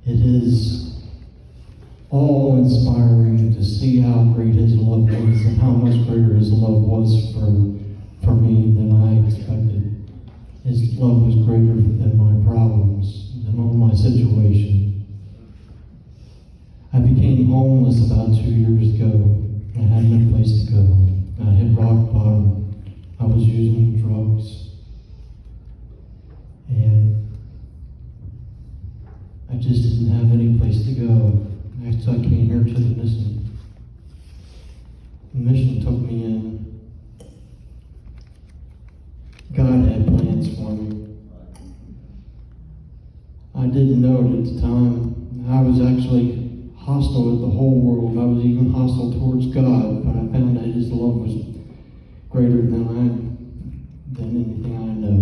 It is awe-inspiring to see how great His love was and how much greater His love was for me than I expected. His love was greater than my problems, than all my situation. I became homeless about 2 years ago. I had no place to go. I hit rock bottom. I was using drugs. And I just didn't have any place to go. So I came here to the mission. The mission took me in. God had plans for me. I didn't know it at the time. I was actually hostile with the whole world. I was even hostile towards God, but I found that His love was greater than anything I know.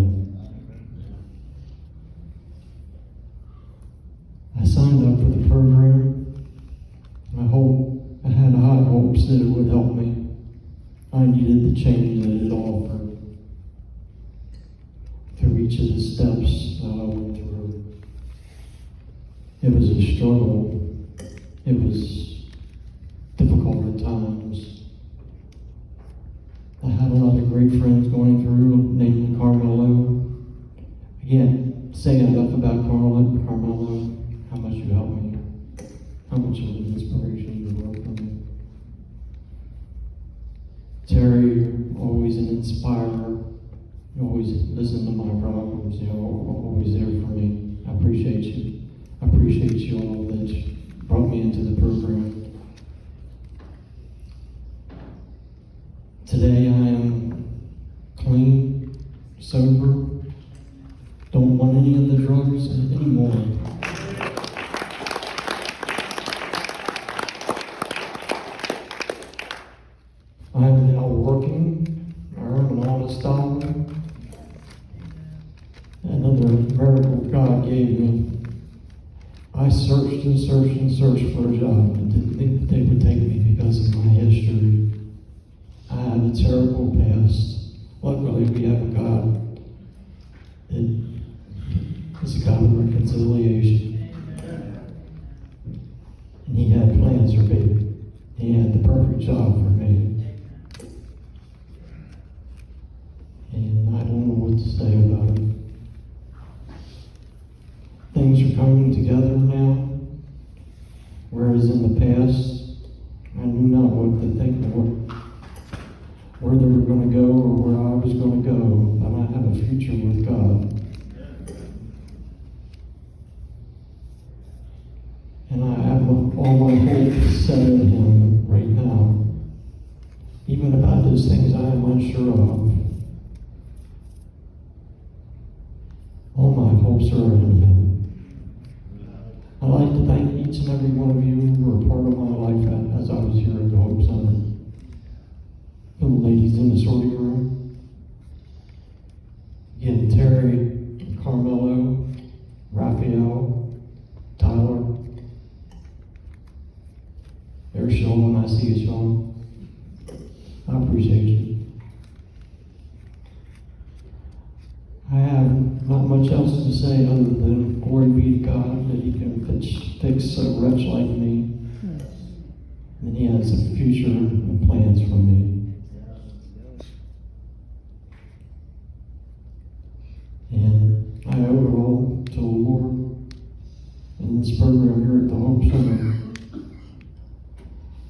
I signed up for the program. I had high hopes that it would help me. I needed the change that it offered. Through each of the steps that I went through, it was a struggle. It was difficult at times. I had a lot of great friends going through, namely Carmelo. I can't say enough about Carmelo, how much you helped me, how much of an inspiration you were for me. Terry, you're always an inspirer. You always listen to my problems. You're always there for me. I appreciate you. I appreciate you all that brought me into the program. Today I am clean, sober, don't want any of the drugs anymore. I am now working. I earn an honest dollar. Another miracle God gave me. I searched and searched and searched for a job and didn't think that they would take me because of my history. I had a terrible past. Luckily, we have a God that is a God of reconciliation. And He had plans for me. He had the perfect job for me. And I don't know what to say about it. Things are coming together now, whereas in the past, I knew not what to think or where they were going to go or where I was going to go, but I have a future with God. And I have all my hope set in Him right now, even about those things I am unsure of. All my hopes are in Him. I'd like to thank each and every one of you who were a part of my life as I was here at the Hope Center. For the ladies in the sorting room. Again, Terry, Carmelo, Raphael, Tyler. There's Sean. I see you, Sean. I appreciate you. I have not much else to say other than glory be to God that He can fix a wretch like me. And He has a future and plans for me. And I owe it all to the Lord in this program here at the Hope Center.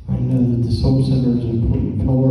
I know that this Hope Center is an important pillar